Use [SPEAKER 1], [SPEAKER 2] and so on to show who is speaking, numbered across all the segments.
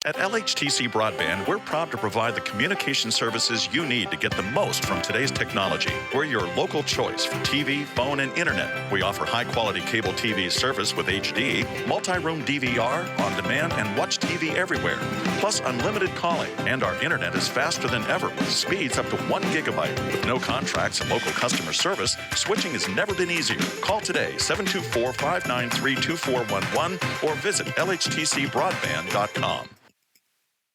[SPEAKER 1] At LHTC Broadband, we're proud to provide the communication services you need to get the most from today's technology. We're your local choice for TV, phone, and internet. We offer high-quality cable TV service with HD, multi-room DVR, on-demand, and watch TV everywhere. Plus unlimited calling, and our internet is faster than ever with speeds up to 1 gigabyte. With no contracts and local customer service, switching has never been easier. Call today, 724-593-2411, or visit lhtcbroadband.com.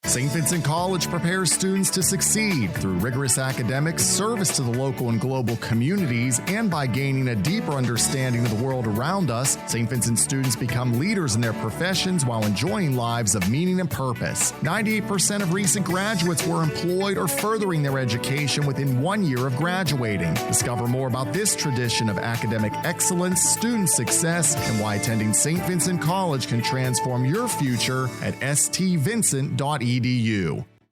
[SPEAKER 2] St. Vincent College prepares students to succeed through rigorous academics, service to the local and global communities, and by gaining a deeper understanding of the world around us. St. Vincent students become leaders in their professions while enjoying lives of meaning and purpose. 98% of recent graduates were employed or furthering their education within 1 year of graduating. Discover more about this tradition of academic excellence, student success, and why attending St. Vincent College can transform your future at stvincent.edu.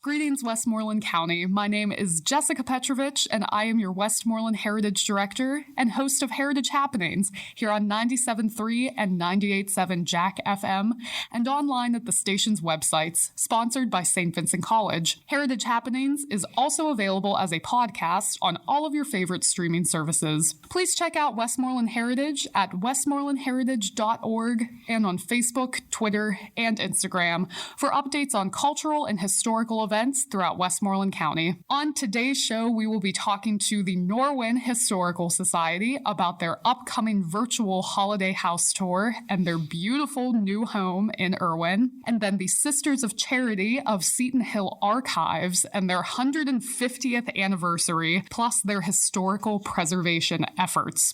[SPEAKER 3] Greetings, Westmoreland County. My name is Jessica Petrovich, and I am your Westmoreland Heritage Director and host of Heritage Happenings here on 97.3 and 98.7 Jack FM and online at the station's websites, sponsored by St. Vincent College. Heritage Happenings is also available as a podcast on all of your favorite streaming services. Please check out Westmoreland Heritage at westmorelandheritage.org and on Facebook, Twitter, and Instagram for updates on cultural and historical events throughout Westmoreland County. On today's show, we will be talking to the Norwin Historical Society about their upcoming virtual holiday house tour and their beautiful new home in Irwin, and then the Sisters of Charity of Seton Hill Archives and their 150th anniversary, plus their historical preservation efforts.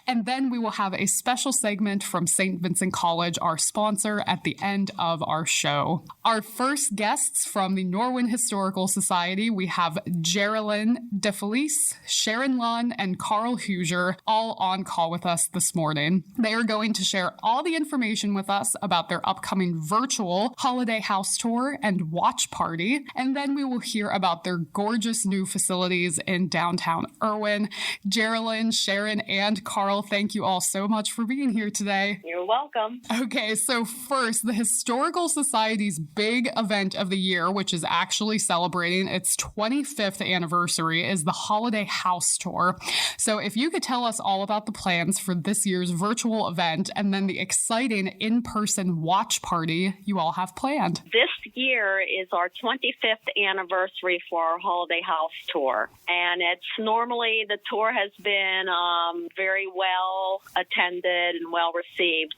[SPEAKER 3] And then we will have a special segment from Saint Vincent College, our sponsor, at the end of our show. Our first guests from the Norwin Historical Society, we have Geraldine DeFelice, Sharon Lunn, and Carl Huger all on call with us this morning. They are going to share all the information with us about their upcoming virtual holiday house tour and watch party, and then we will hear about their gorgeous new facilities in downtown Irwin. Geraldine, Sharon, and Carl, thank you all so much for being here today.
[SPEAKER 4] You're welcome.
[SPEAKER 3] Okay, so first, the Historical Society's big event of the year, which is actually celebrating its 25th anniversary, is the Holiday House Tour. So if you could tell us all about the plans for this year's virtual event and then the exciting in-person watch party you all have planned.
[SPEAKER 4] This year is our 25th anniversary for our Holiday House Tour. And it's normally, the tour has been very well attended and well received.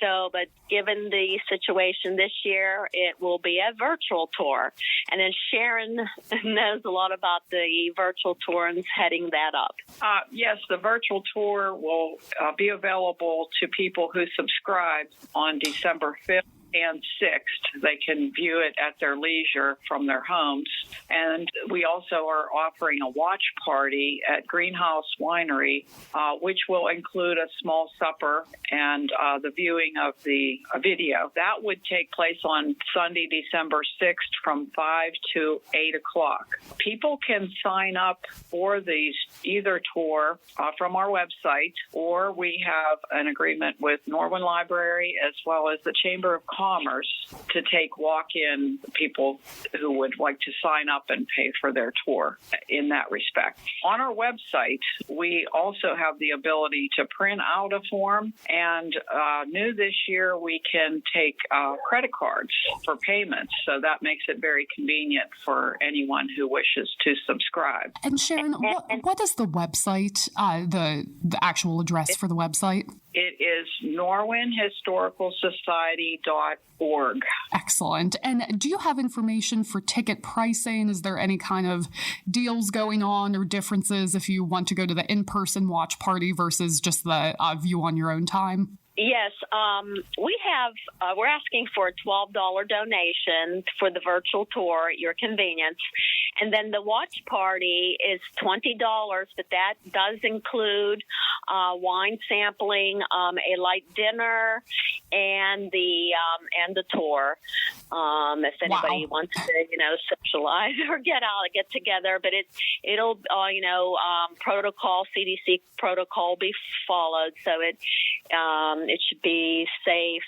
[SPEAKER 4] So, but given the situation this year, it will be a virtual tour. And then Sharon knows a lot about the virtual tour and is heading that up.
[SPEAKER 5] Yes, the virtual tour will be available to people who subscribe on December 5th and 6th. They can view it at their leisure from their homes. And we also are offering a watch party at Greenhouse Winery, which will include a small supper and the viewing of the video. That would take place on Sunday, December 6th from 5 to 8 o'clock. People can sign up for these either tour from our website, or we have an agreement with Norwin Library as well as the Chamber of Commerce to take walk-in people who would like to sign up and pay for their tour in that respect. On our website, we also have the ability to print out a form, and new this year, we can take credit cards for payments, so that makes it very convenient for anyone who wishes to subscribe.
[SPEAKER 3] And Sharon, what is the website, the actual address for the website?
[SPEAKER 5] It is norwinhistoricalsociety.org.
[SPEAKER 3] Excellent. And do you have information for ticket pricing? Is there any kind of deals going on or differences if you want to go to the in-person watch party versus just the view on your own time?
[SPEAKER 4] Yes, we're asking for a $12 donation for the virtual tour at your convenience. And then the watch party is $20, but that does include wine sampling, a light dinner, and the tour. if anybody wants to, socialize or get together. But it'll protocol, CDC protocol be followed, so it should be safe.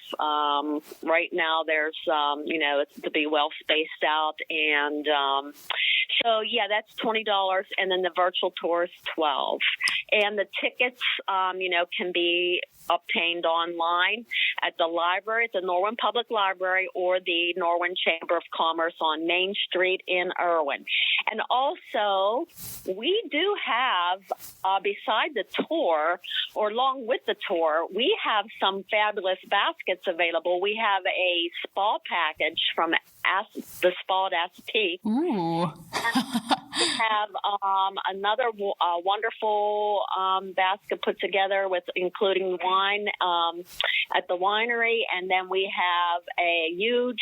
[SPEAKER 4] Right now, there's it's to be well spaced out, and so that's $20, and then the virtual tour is $12, and the tickets can be obtained online at the library, at the Norwin Public Library, or the Norwin Chamber of Commerce on Main Street in Irwin. And also, we do have, beside the tour, or along with the tour, we have some fabulous baskets available. We have a spa package from the Spa at Aspeak.
[SPEAKER 3] Ooh.
[SPEAKER 4] We have another wonderful basket put together with including wine at the winery, and then we have a huge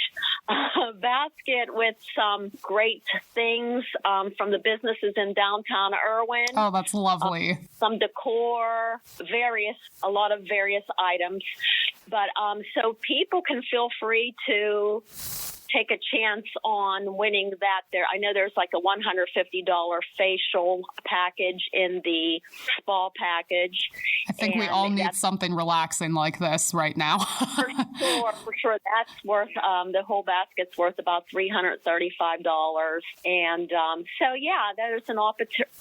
[SPEAKER 4] basket with some great things from the businesses in downtown Irwin.
[SPEAKER 3] Oh, that's lovely.
[SPEAKER 4] Some decor, a lot of various items, but so people can feel free to take a chance on winning that. I know there's like a $150 facial package in the spa package.
[SPEAKER 3] I think we all need something relaxing like this right now.
[SPEAKER 4] For sure. That's worth, the whole basket's worth about $335. And there's an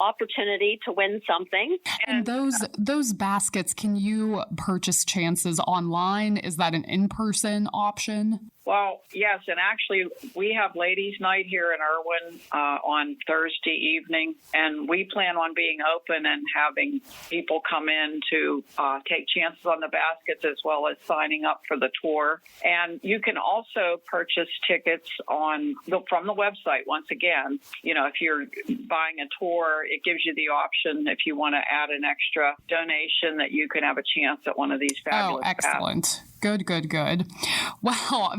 [SPEAKER 4] opportunity to win something.
[SPEAKER 3] And those baskets, can you purchase chances online? Is that an in-person option?
[SPEAKER 5] Well, yes, and actually we have ladies' night here in Irwin on Thursday evening, and we plan on being open and having people come in to take chances on the baskets as well as signing up for the tour. And you can also purchase tickets from the website. Once again, if you're buying a tour, it gives you the option if you want to add an extra donation that you can have a chance at one of these fabulous
[SPEAKER 3] excellent. Baskets. Good. Well,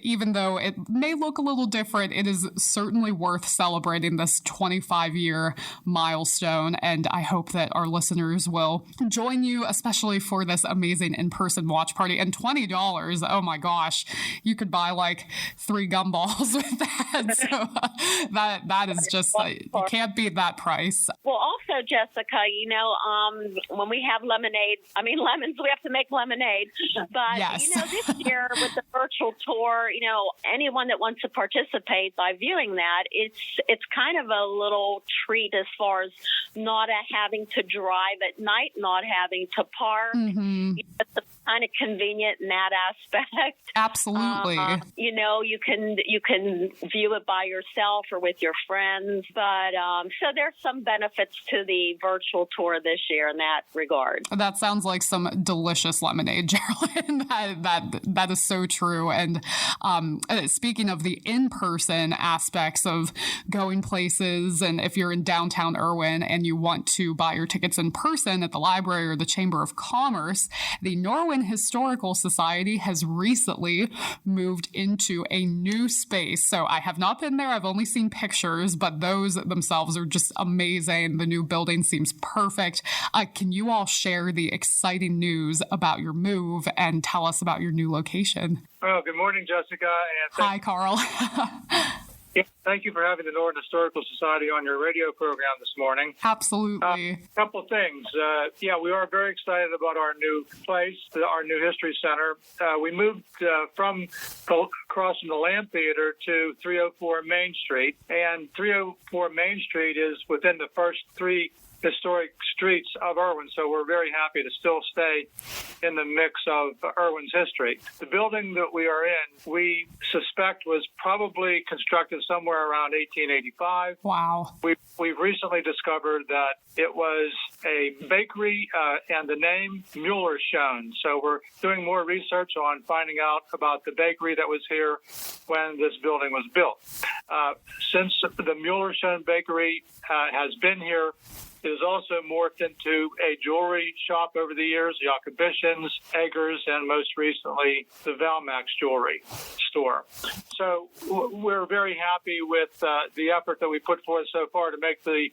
[SPEAKER 3] even though it may look a little different, it is certainly worth celebrating this 25-year milestone, and I hope that our listeners will join you, especially for this amazing in-person watch party. And $20, oh my gosh, you could buy like 3 gumballs with that. So that is just, you can't beat that price.
[SPEAKER 4] Well, also, Jessica, when we have lemons, we have to make lemonade. But,
[SPEAKER 3] yes.
[SPEAKER 4] This year with the virtual tour, anyone that wants to participate by viewing that, it's kind of a little treat as far as not having to drive at night, not having to park.
[SPEAKER 3] Mm-hmm.
[SPEAKER 4] It's kind of convenient in that aspect.
[SPEAKER 3] Absolutely.
[SPEAKER 4] You can view it by yourself or with your friends. But so there's some benefits to the virtual tour this year in that regard.
[SPEAKER 3] That sounds like some delicious lemonade, Geraldine. That is so true. And speaking of the in-person aspects of going places, and if you're in downtown Irwin and you want to buy your tickets in person at the library or the Chamber of Commerce, the Norwin Historical Society has recently moved into a new space. So I have not been there. I've only seen pictures, but those themselves are just amazing. The new building seems perfect. Can you all share the exciting news about your move and tell us about your new location?
[SPEAKER 6] Well, good morning, Jessica. And
[SPEAKER 3] hi, Carl.
[SPEAKER 6] Thank you for having the Norwin Historical Society on your radio program this morning.
[SPEAKER 3] Absolutely.
[SPEAKER 6] A couple of things. We are very excited about our new place, our new history center. We moved from across from the Lamp Theater to 304 Main Street, and 304 Main Street is within the first 3 historic streets of Irwin, so we're very happy to still stay in the mix of Irwin's history. The building that we are in, we suspect was probably constructed somewhere around 1885.
[SPEAKER 3] Wow.
[SPEAKER 6] We've recently discovered that it was a bakery and the name Mueller's shown. So we're doing more research on finding out about the bakery that was here when this building was built. Since the Mueller's shown bakery has been here It has also morphed into a jewelry shop over the years, Jacobicians, Eggers, and most recently, the Valmax jewelry store. So we're very happy with the effort that we put forth so far to make the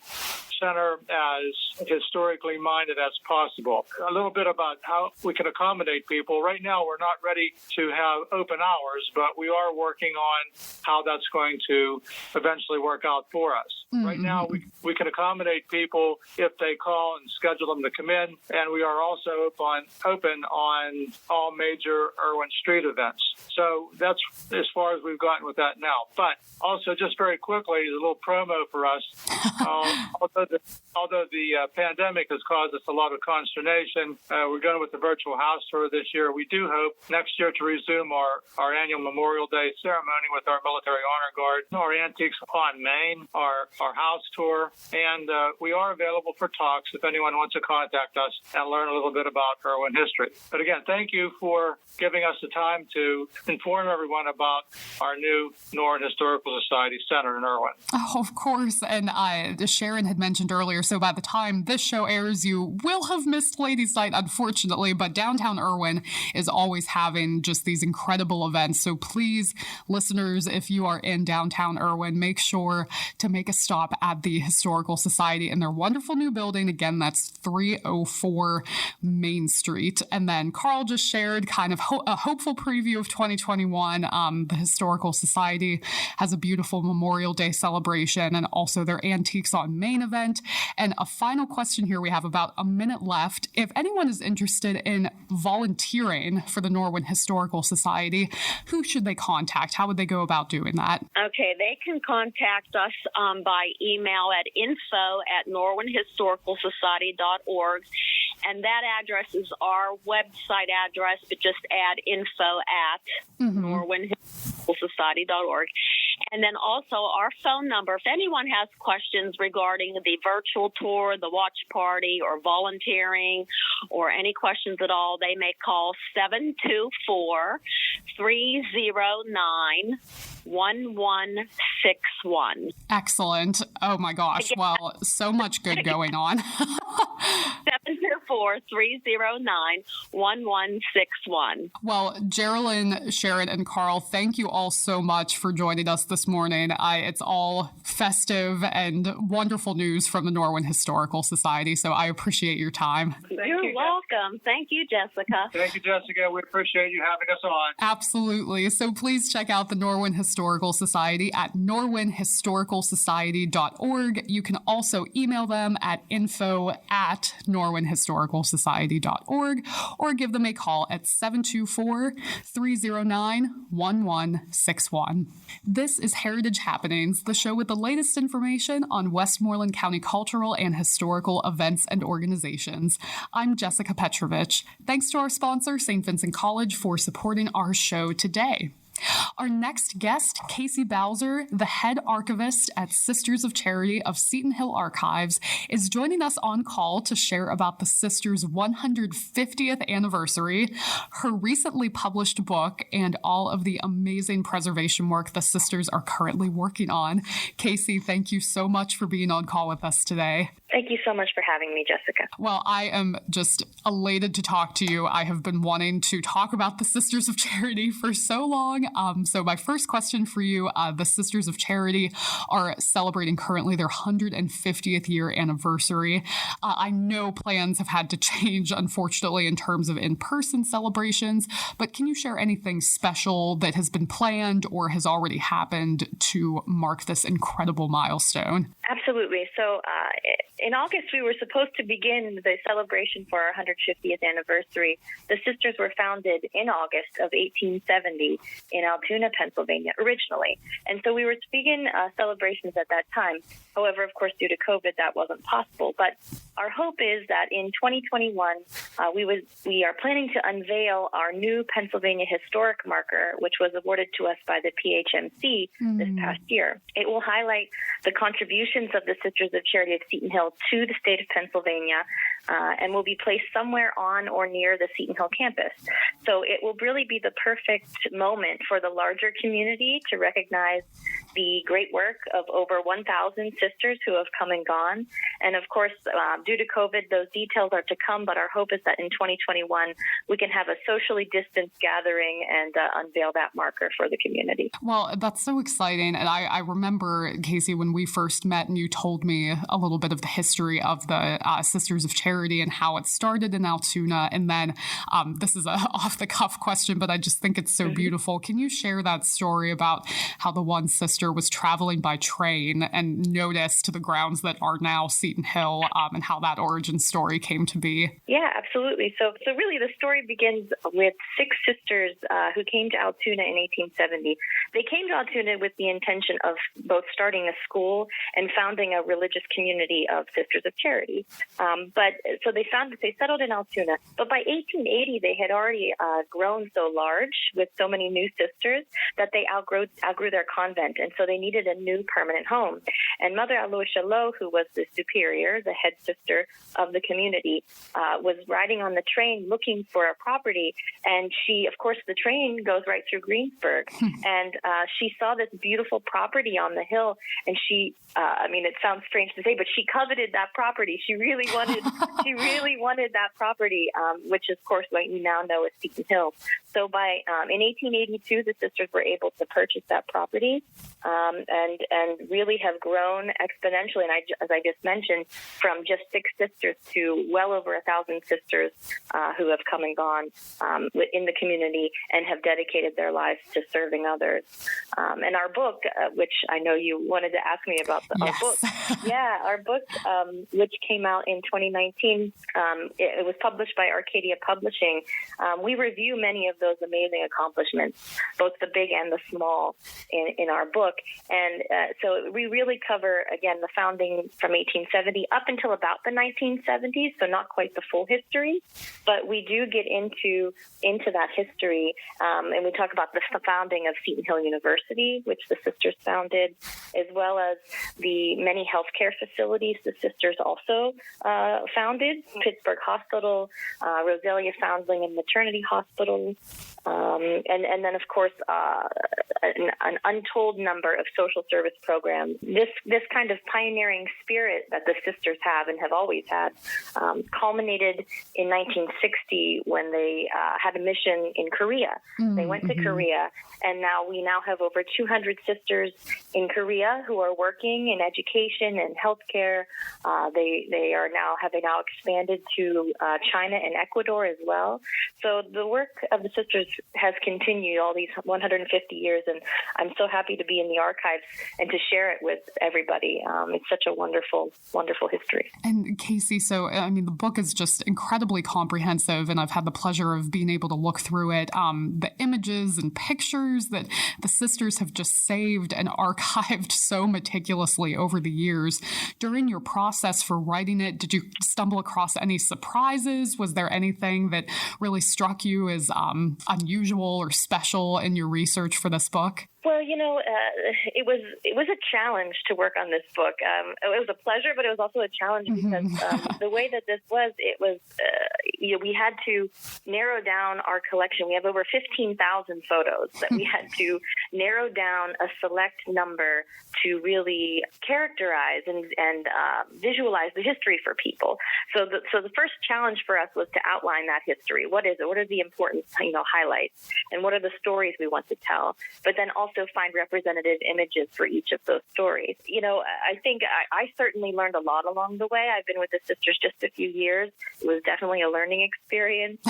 [SPEAKER 6] center as historically minded as possible. A little bit about how we can accommodate people. Right now, we're not ready to have open hours, but we are working on how that's going to eventually work out for us. Mm-hmm. Right now, we can accommodate people if they call and schedule them to come in, and we are also open on all major Irwin Street events. So that's as far as we've gotten with that now. But also, just very quickly, a little promo for us. Although the pandemic has caused us a lot of consternation, we're going with the virtual house tour this year. We do hope next year to resume our annual Memorial Day ceremony with our Military Honor Guard, our Antiques on Main, our house tour, and we are available for talks if anyone wants to contact us and learn a little bit about Irwin history. But again, thank you for giving us the time to inform everyone about our new Norwin Historical Society Center in Irwin.
[SPEAKER 3] Oh, of course, and Sharon had mentioned earlier, so by the time this show airs, you will have missed Ladies' Night, unfortunately, but downtown Irwin is always having just these incredible events. So please, listeners, if you are in downtown Irwin, make sure to make a stop at the Historical Society in their wonderful new building. Again, that's 304 Main Street. And then Carl just shared kind of a hopeful preview of 2021. The Historical Society has a beautiful Memorial Day celebration and also their Antiques on Main event. And a final question here, we have about a minute left. If anyone is interested in volunteering for the Norwin Historical Society, who should they contact? How would they go about doing that?
[SPEAKER 4] Okay, they can contact us by email at info@norwinhistoricalsociety.org. And that address is our website address, but just add info@norwinhistoricalsociety.org. And then also our phone number. If anyone has questions regarding the virtual tour, the watch party, or volunteering, or any questions at all, they may call 724-309-1161.
[SPEAKER 3] Excellent. Oh my gosh.
[SPEAKER 4] Again,
[SPEAKER 3] well, so much good going on.
[SPEAKER 4] 724-309-1161.
[SPEAKER 3] Well, Geraldine, Sharon, and Carl, thank you all so much for joining us this morning. It's all festive and wonderful news from the Norwin Historical Society, so I appreciate your time.
[SPEAKER 4] You're welcome. Thank you, Jessica.
[SPEAKER 6] Thank you, Jessica. We appreciate you having us on.
[SPEAKER 3] Absolutely. So please check out the Norwin Historical Society at norwinhistoricalsociety.org. You can also email them at info@norwinhistoricalsociety.org or give them a call at 724-309-1161. This is Heritage Happenings, the show with the latest information on Westmoreland County cultural and historical events and organizations. I'm Jessica Petrovich. Thanks to our sponsor, Saint Vincent College, for supporting our show today. Our next guest, Casey Bowser, the head archivist at Sisters of Charity of Seton Hill Archives, is joining us on call to share about the Sisters' 150th anniversary, her recently published book, and all of the amazing preservation work the Sisters are currently working on. Casey, thank you so much for being on call with us today.
[SPEAKER 7] Thank you so much for having me, Jessica.
[SPEAKER 3] Well, I am just elated to talk to you. I have been wanting to talk about the Sisters of Charity for so long. So my first question for you, the Sisters of Charity are celebrating currently their 150th year anniversary. I know plans have had to change, unfortunately, in terms of in-person celebrations, but can you share anything special that has been planned or has already happened to mark this incredible milestone?
[SPEAKER 7] Absolutely. So in August, we were supposed to begin the celebration for our 150th anniversary. The Sisters were founded in August of 1870 in Altoona, Pennsylvania, originally. And so we were to begin celebrations at that time. However, of course, due to COVID, that wasn't possible. But our hope is that in 2021, we are planning to unveil our new Pennsylvania Historic Marker, which was awarded to us by the PHMC this past year. It will highlight the contributions of the Sisters of Charity of Seton Hill to the state of Pennsylvania and will be placed somewhere on or near the Seton Hill campus. So it will really be the perfect moment for the larger community to recognize the great work of over 1,000 sisters who have come and gone. And of course, due to COVID, those details are to come, but our hope is that in 2021, we can have a socially distanced gathering and unveil that marker for the community.
[SPEAKER 3] Well, that's so exciting. And I remember, Casey, when we first met and you told me a little bit of the history of the Sisters of Charity and how it started in Altoona. And then this is an off-the-cuff question, but I just think it's so beautiful. Can you share that story about how the one sister was traveling by train and noticed the grounds that are now Seton Hill, and how that origin story came to be?
[SPEAKER 7] Yeah, absolutely. So really the story begins with 6 sisters who came to Altoona in 1870. They came to Altoona with the intention of both starting a school and founding a religious community of Sisters of Charity. So they settled in Altoona. But by 1880, they had already grown so large with so many new sisters that they outgrew their convent. And so they needed a new permanent home. And Mother Aloysia Lowe, who was the superior, the head sister of the community, was riding on the train looking for a property. And she, of course, the train goes right through Greensburg. And she saw this beautiful property on the hill. And she, it sounds strange to say, but she coveted that property. She really wanted that property, which of course what you now know as Seton Hill. So in 1882, the sisters were able to purchase that property, and really have grown exponentially. And as I just mentioned, from just 6 sisters to well over 1,000 sisters who have come and gone in the community and have dedicated their lives to serving others. And our book, which I know you wanted to ask me about, our book, which came out in 2019, it was published by Arcadia Publishing. We review many of those amazing accomplishments, both the big and the small, in our book. And so we really cover, again, the founding from 1870 up until about the 1970s, so not quite the full history, but we do get into that history, and we talk about the founding of Seton Hill University, which the sisters founded, as well as the many healthcare facilities the sisters also founded, Pittsburgh Hospital, Roselia Foundling and Maternity Hospital, and then, of course, an untold number of social service programs. This kind of pioneering spirit that the sisters have and have always had culminated in 1960 when they had a mission in Korea. They went to Korea, and we now have over 200 sisters in Korea who are working in education and healthcare. They have now expanded to China and Ecuador as well. So the work of the sisters has continued all these 150 years, and I'm so happy to be in the archives and to share it with everybody. It's such a wonderful, wonderful history.
[SPEAKER 3] And Casey, the book is just incredibly comprehensive, and I've had the pleasure of being able to look through it. The images and pictures that the sisters have just saved and archived so meticulously over the years. During your process for writing it, did you stumble across any surprises? Was there anything that really struck you as unusual or special in your research for this book?
[SPEAKER 7] Well, it was a challenge to work on this book. It was a pleasure, but it was also a challenge because the way that this was, it was, we had to narrow down our collection. We have over 15,000 photos that we had to narrow down a select number to really characterize and visualize the history for people. So the first challenge for us was to outline that history. What is it? What are the important, highlights? And what are the stories we want to tell? But then also find representative images for each of those stories. I think I certainly learned a lot along the way. I've been with the sisters just a few years. It was definitely a learning experience.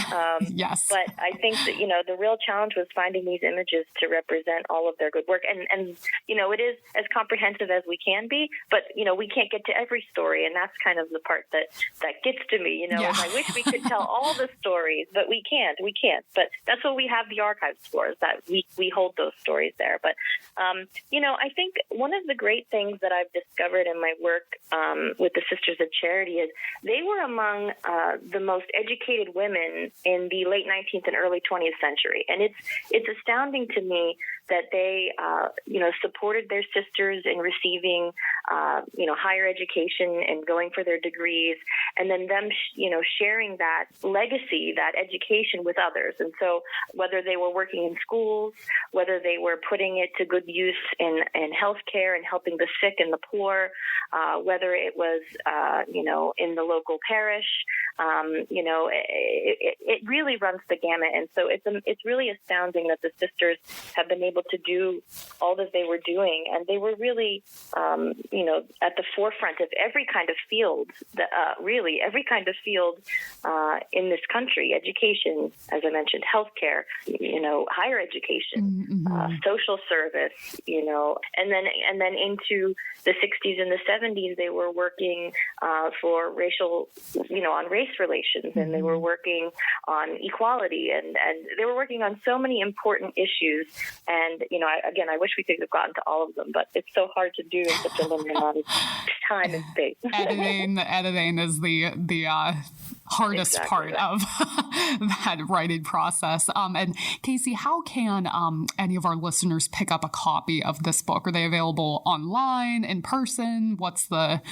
[SPEAKER 3] Yes.
[SPEAKER 7] But I think that, the real challenge was finding these images to represent all of their good work. And it is as comprehensive as we can be, but, we can't get to every story. And that's kind of the part that gets to me,
[SPEAKER 3] Yeah.
[SPEAKER 7] I wish we could tell all the stories, but we can't. But that's what we have the archives for, is that we hold those stories there. But, I think one of the great things that I've discovered in my work with the Sisters of Charity is they were among the most educated women in the late 19th and early 20th century. And it's astounding to me that they, supported their sisters in receiving, higher education and going for their degrees, and then them, sharing that legacy, that education with others. And so whether they were working in schools, whether they were putting it to good use in healthcare and helping the sick and the poor, whether it was, in the local parish, it really runs the gamut. And so it's really astounding that the sisters have been able to do all that they were doing. And they were really, at the forefront of every kind of field, every kind of field in this country: education, as I mentioned, healthcare, higher education, social service, and then into the 60s and the 70s, they were working for racial, on race relations, and they were working on equality, and they were working on so many important issues. And, I wish we could have gotten to all of them, but it's so hard to do in such a limited amount of time and space.
[SPEAKER 3] Editing is the hardest part of that writing process. And Casey, how can any of our listeners pick up a copy of this book? Are they available online, in person? What's the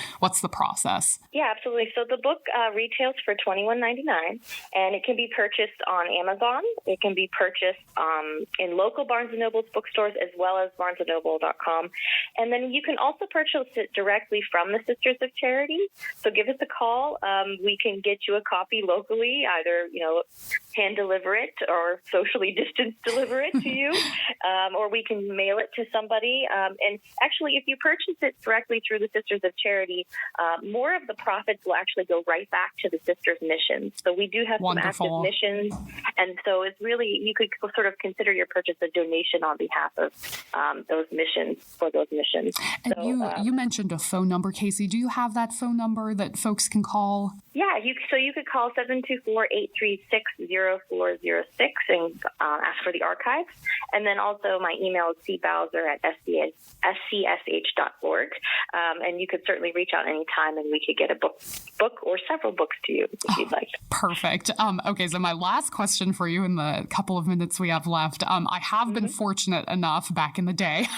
[SPEAKER 3] process?
[SPEAKER 7] Yeah, absolutely. So the book retails for $21.99, and it can be purchased on Amazon. It can be purchased in local Barnes & Noble's bookstores, as well as barnesandnoble.com. And then you can also purchase it directly from the Sisters of Charity. So give us a call. We can get you a copy locally, either, hand deliver it or socially distance deliver it to you, or we can mail it to somebody. And actually, if you purchase it directly through the Sisters of Charity, more of the profits will actually go right back to the Sisters' missions. So we do have some active missions. And so it's really, you could sort of consider your purchase a donation on behalf of those missions, for those missions.
[SPEAKER 3] And
[SPEAKER 7] so,
[SPEAKER 3] you mentioned a phone number, Casey. Do you have that phone number that folks can call?
[SPEAKER 7] Yeah, you could call 724-836-0406 and ask for the archives. And then also my email is cbowser@scsh.org. And you could certainly reach out anytime, and we could get a book or several books to you if you'd like.
[SPEAKER 3] Perfect. Okay, so my last question for you in the couple of minutes we have left. I have been fortunate enough back in the day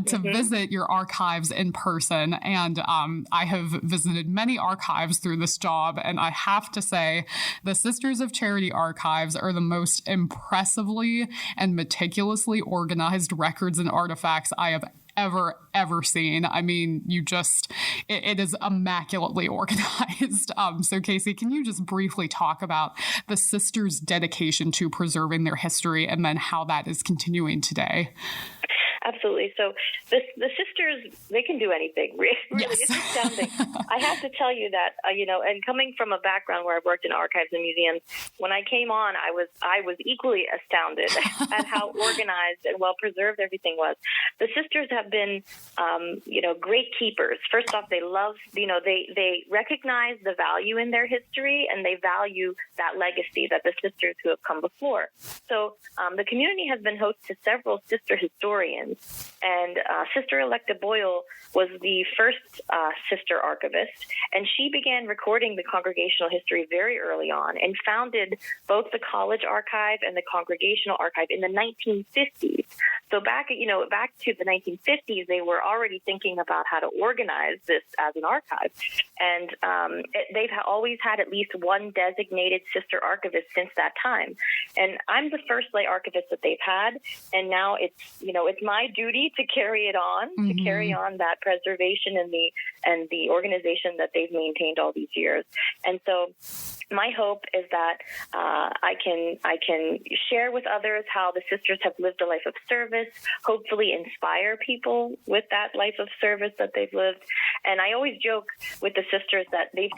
[SPEAKER 3] to visit your archives in person, and I have visited many archives through this job, and I have to say the Sisters of Charity archives are the most impressively and meticulously organized records and artifacts I have ever seen. I mean, it is immaculately organized. So Casey, can you just briefly talk about the sisters' dedication to preserving their history and then how that is continuing today?
[SPEAKER 7] Absolutely. So the sisters, they can do anything. Really, yes. It's astounding. I have to tell you that, and coming from a background where I've worked in archives and museums, when I came on, I was equally astounded at how organized and well preserved everything was. The sisters have been, great keepers. First off, they love, they recognize the value in their history, and they value that legacy that the sisters who have come before. So the community has been host to several sister historians. And Sister Electa Boyle was the first sister archivist, and she began recording the congregational history very early on and founded both the college archive and the congregational archive in the 1950s. So back to the 1950s, they were already thinking about how to organize this as an archive. And they've always had at least one designated sister archivist since that time. And I'm the first lay archivist that they've had, and now it's my duty to carry it on, to carry on that preservation and the organization that they've maintained all these years. And so my hope is that I can share with others how the sisters have lived a life of service, hopefully inspire people with that life of service that they've lived. And I always joke with the sisters that they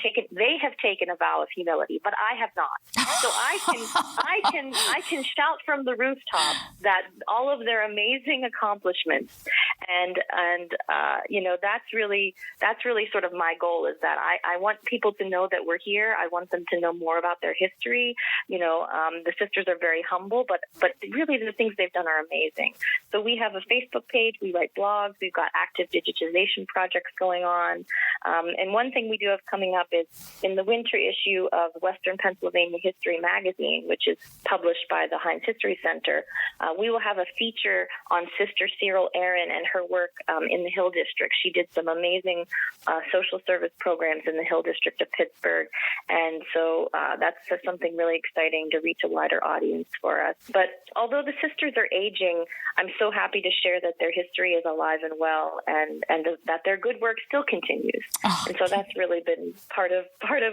[SPEAKER 7] have taken a vow of humility, but I have not. So I can shout from the rooftop that all of their amazing accomplishments And that's really sort of my goal, is that I want people to know that we're here. I want them to know more about their history. The sisters are very humble, but really the things they've done are amazing. So we have a Facebook page. We write blogs. We've got active digitization projects going on. And one thing we do have coming up is in the winter issue of Western Pennsylvania History magazine, which is published by the Heinz History Center, we will have a feature on Sister Cyril Aaron and her work in the Hill District. She did some amazing social service programs in the Hill District of Pittsburgh. And so that's something really exciting to reach a wider audience for us. But although the sisters are aging, I'm so happy to share that their history is alive and well, and that their good work still continues. Oh, and so that's really been part of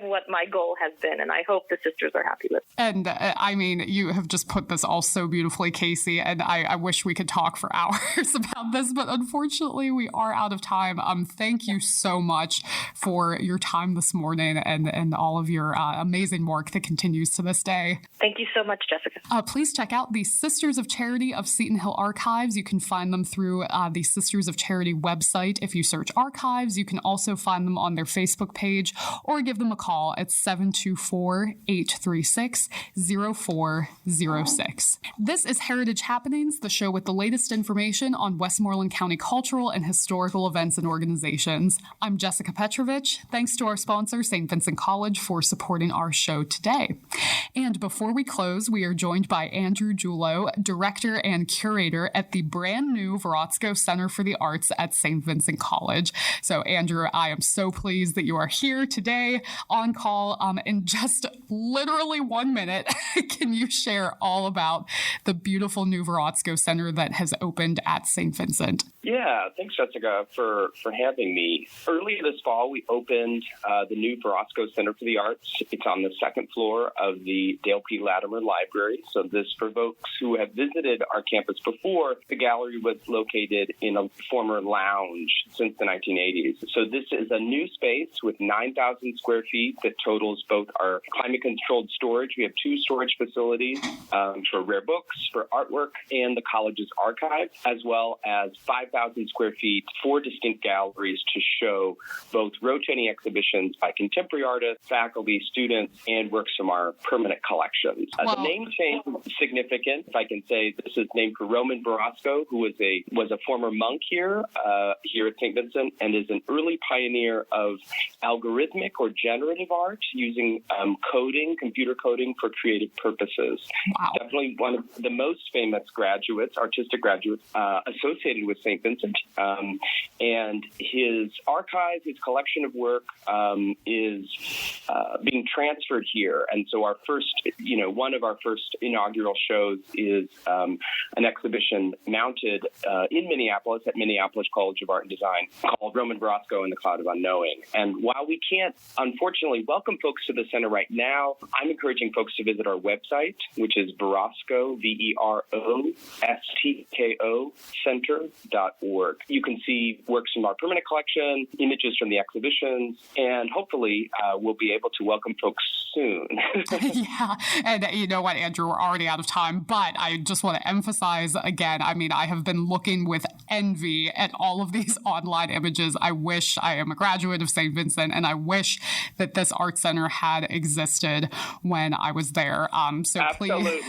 [SPEAKER 7] what my goal has been, and I hope the sisters are happy with it.
[SPEAKER 3] And I mean, you have just put this all so beautifully, Casey, and I wish we could talk for hours about this, but unfortunately we are out of time. Thank you so much for your time this morning and all of your amazing work that continues to this day.
[SPEAKER 7] Thank you so much, Jessica.
[SPEAKER 3] Please check out the Sisters of Charity of Seton Hill Archives. You can find them through the Sisters of Charity website. If you search archives, you can also find them on their Facebook page or give them a call at 724-836-0406. This is Heritage Happenings, the show with the latest information on Westmoreland County cultural and historical events and organizations. I'm Jessica Petrovich. Thanks to our sponsor, Saint Vincent College, for supporting our show today. And before we close, we are joined by Andrew Julo, Director and Curator at the brand new Verostko Center for the Arts at Saint Vincent College. So, Andrew, I am so pleased that you are here today on call. In just literally 1 minute, can you share all about the beautiful new Verostko Center that has opened at Saint Vincent?
[SPEAKER 8] Yeah, thanks, Jessica, for having me. Earlier this fall, we opened the new Verostko Center for the Arts. It's on the second floor of the Dale P. Latimer Library. So this, for folks who have visited our campus before, the gallery was located in a former lounge since the 1980s. So this is a new space with 9,000 square feet that totals both our climate-controlled storage. We have 2 storage facilities for rare books, for artwork, and the college's archive, as well as 5,000 square feet, 4 distinct galleries to show both rotating exhibitions by contemporary artists, faculty, students, and works from our permanent collections. The name change is significant. If I can say, this is named for Roman Verostko, who was a former monk here at St. Vincent, and is an early pioneer of algorithmic or generative art using computer coding for creative purposes. Wow. Definitely one of the most famous artistic graduates associated with St. Vincent. And his archive, his collection of work is being transferred here. And so our first, one of our first inaugural shows is an exhibition mounted in Minneapolis at Minneapolis College of Art and Design called Roman Verostko and the Cloud of Unknowing. And while we can't, unfortunately, welcome folks to the center right now, I'm encouraging folks to visit our website, which is Verostko, Verostko Center.org. You can see works from our permanent collection, images from the exhibitions, and hopefully we'll be able to welcome folks soon.
[SPEAKER 3] Yeah, and you know what, Andrew, we're already out of time, but I just want to emphasize again, I mean, I have been looking with envy at all of these online images. I wish I am a graduate of St. Vincent, and I wish that this art center had existed when I was there. So absolutely.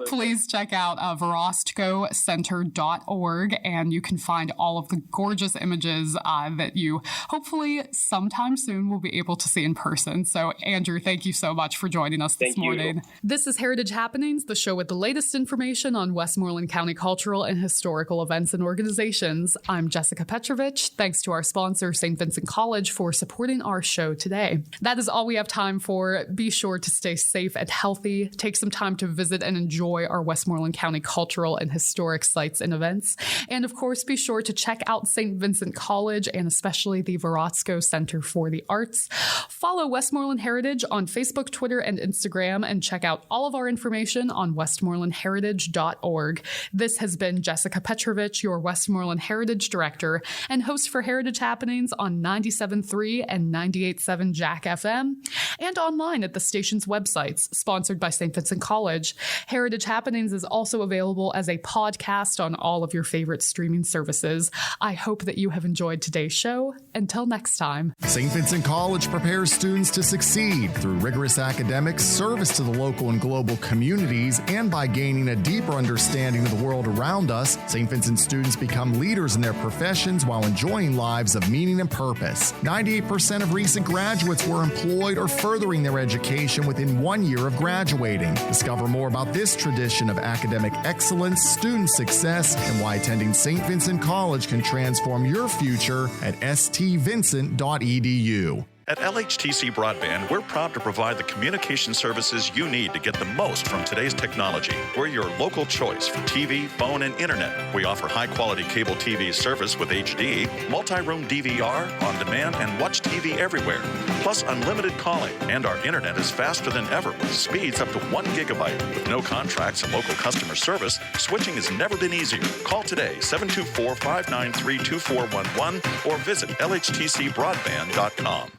[SPEAKER 3] Please check out verostkocenter.org, and you can find all of the gorgeous images that you hopefully sometime soon will be able to see in person. So, Andrew, thank you so much for joining us this morning. This is Heritage Happenings, the show with the latest information on Westmoreland County cultural and historical events and organizations. I'm Jessica Petrovich. Thanks to our sponsor, Saint Vincent College, for supporting our show today. That is all we have time for. Be sure to stay safe and healthy. Take some time to visit and enjoy our Westmoreland County cultural and historic sites and events. And of course, be sure to check out Saint Vincent College and especially the Verostko Center for the Arts. Follow Westmoreland Heritage on Facebook, Twitter, and Instagram, and check out all of our information on westmorelandheritage.org. This has been Jessica Petrovich, your Westmoreland Heritage Director and host for Heritage Happenings on 97.3 and 98.7 Jack FM, and online at the station's websites, sponsored by St. Vincent College. Heritage Happenings is also available as a podcast on all of your favorite streaming services. I hope that you have enjoyed today's show. Until next time.
[SPEAKER 2] Saint Vincent College prepares students to succeed through rigorous academics, service to the local and global communities, and by gaining a deeper understanding of the world around us. Saint Vincent students become leaders in their professions while enjoying lives of meaning and purpose. 98% of recent graduates were employed or furthering their education within 1 year of graduating. Discover more about this tradition of academic excellence, student success, and why attending Saint Vincent College can transform your future at stvincent.edu.
[SPEAKER 1] At LHTC Broadband, we're proud to provide the communication services you need to get the most from today's technology. We're your local choice for TV, phone, and internet. We offer high-quality cable TV service with HD, multi-room DVR, on-demand, and watch TV everywhere. Plus unlimited calling, and our internet is faster than ever with speeds up to 1 gigabyte. With no contracts and local customer service, switching has never been easier. Call today, 724-593-2411, or visit lhtcbroadband.com.